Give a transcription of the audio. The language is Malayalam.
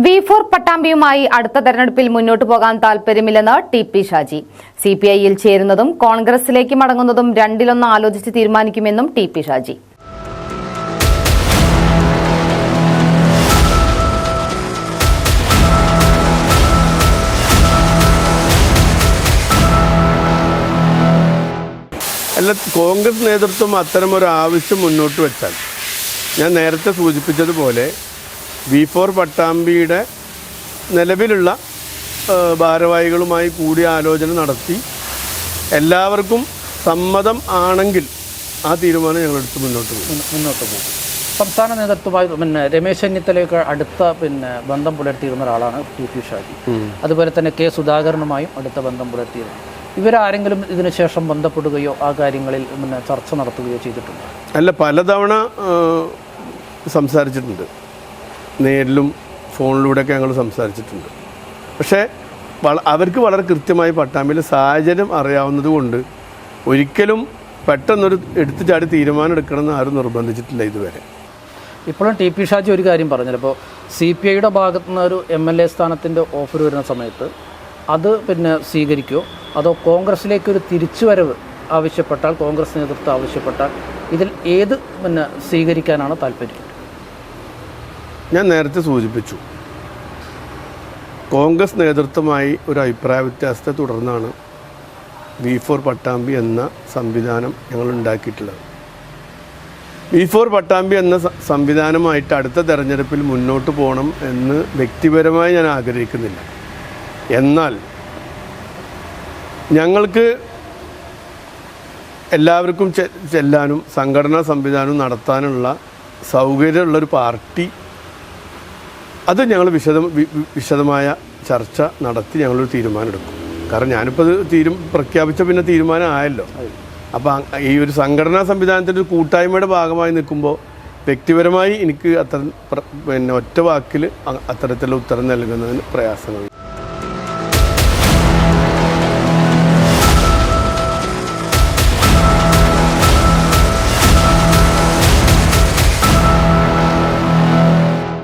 V4 പട്ടാമ്പിയുമായി അടുത്ത തെരഞ്ഞെടുപ്പിൽ മുന്നോട്ടു പോകാൻ താൽപര്യമില്ലെന്ന് ടി.പി. ഷാജി. സിപിഐയിൽ ചേരുന്നതും കോൺഗ്രസിലേക്ക് മടങ്ങുന്നതും രണ്ടിലൊന്ന് ആലോചിച്ച് തീരുമാനിക്കുമെന്നും ടി.പി. ഷാജി. കോൺഗ്രസ് നേതൃത്വം അത്തരമൊരു ആവശ്യം മുന്നോട്ട് വെച്ചാൽ ഞാൻ നേരത്തെ സൂചിപ്പിച്ചതുപോലെ V4 പട്ടാമ്പിയുടെ നിലവിലുള്ള ഭാരവാഹികളുമായി കൂടിയാലോചന നടത്തി എല്ലാവർക്കും സമ്മതം ആണെങ്കിൽ ആ തീരുമാനം ഞങ്ങളെടുത്ത് മുന്നോട്ട് പോകും. സംസ്ഥാന നേതൃത്വമായി രമേശ് ചെന്നിത്തലയൊക്കെ അടുത്ത ബന്ധം പുലർത്തിയിരുന്ന ഒരാളാണ് ടി.പി. ഷാജി. അതുപോലെ തന്നെ കെ സുധാകരനുമായും അടുത്ത ബന്ധം പുലർത്തിയിരുന്നു. ഇവരാരെങ്കിലും ഇതിനുശേഷം ബന്ധപ്പെടുകയോ ആ കാര്യങ്ങളിൽ ചർച്ച നടത്തുകയോ ചെയ്തിട്ടുണ്ട്? അല്ല, പലതവണ സംസാരിച്ചിട്ടുണ്ട്. നേരിലും ഫോണിലൂടെയൊക്കെ ഞങ്ങൾ സംസാരിച്ചിട്ടുണ്ട്. പക്ഷേ അവർക്ക് വളരെ കൃത്യമായി പട്ടാമ്പിയിലെ സാഹചര്യം അറിയാവുന്നത് കൊണ്ട് ഒരിക്കലും പെട്ടെന്നൊരു എടുത്തു ചാടി തീരുമാനം എടുക്കണമെന്ന് ആരും നിർബന്ധിച്ചിട്ടില്ല ഇതുവരെ. ഇപ്പോഴും ടി.പി. ഷാജി ഒരു കാര്യം പറഞ്ഞല്ലോ, ഇപ്പോൾ CPIയുടെ ഭാഗത്തു നിന്ന് ഒരു MLA സ്ഥാനത്തിൻ്റെ ഓഫർ വരുന്ന സമയത്ത് അത് സ്വീകരിക്കുമോ, അതോ കോൺഗ്രസിലേക്കൊരു തിരിച്ചുവരവ് ആവശ്യപ്പെട്ടാൽ, കോൺഗ്രസ് നേതൃത്വം ആവശ്യപ്പെട്ടാൽ ഇതിൽ ഏത് സ്വീകരിക്കാനാണ് താല്പര്യം? ഞാൻ നേരത്തെ സൂചിപ്പിച്ചു, കോൺഗ്രസ് നേതൃത്വമായി ഒരു അഭിപ്രായ വ്യത്യാസത്തെ തുടർന്നാണ് V4 പട്ടാമ്പി എന്ന സംവിധാനം ഞങ്ങൾ ഉണ്ടാക്കിയിട്ടുള്ളത്. V4 പട്ടാമ്പി എന്ന സംവിധാനമായിട്ട് അടുത്ത തെരഞ്ഞെടുപ്പിൽ മുന്നോട്ട് പോകണം എന്ന് വ്യക്തിപരമായി ഞാൻ ആഗ്രഹിക്കുന്നില്ല. എന്നാൽ ഞങ്ങൾക്ക് എല്ലാവർക്കും ചെല്ലാനും സംഘടനാ സംവിധാനവും നടത്താനുള്ള സൗകര്യമുള്ളൊരു പാർട്ടി, അത് ഞങ്ങൾ വിശദമായ ചർച്ച നടത്തി ഞങ്ങളൊരു തീരുമാനമെടുക്കും. കാരണം ഞാനിപ്പോൾ അത് പ്രഖ്യാപിച്ച പിന്നെ തീരുമാനം ആയല്ലോ. അപ്പോൾ ഈ ഒരു സംഘടനാ സംവിധാനത്തിൻ്റെ ഒരു കൂട്ടായ്മയുടെ ഭാഗമായി നിൽക്കുമ്പോൾ വ്യക്തിപരമായി എനിക്ക് ഒറ്റ വാക്കിൽ അത്തരത്തിലുള്ള ഉത്തരം നൽകുന്നതിന് പ്രയാസങ്ങൾ.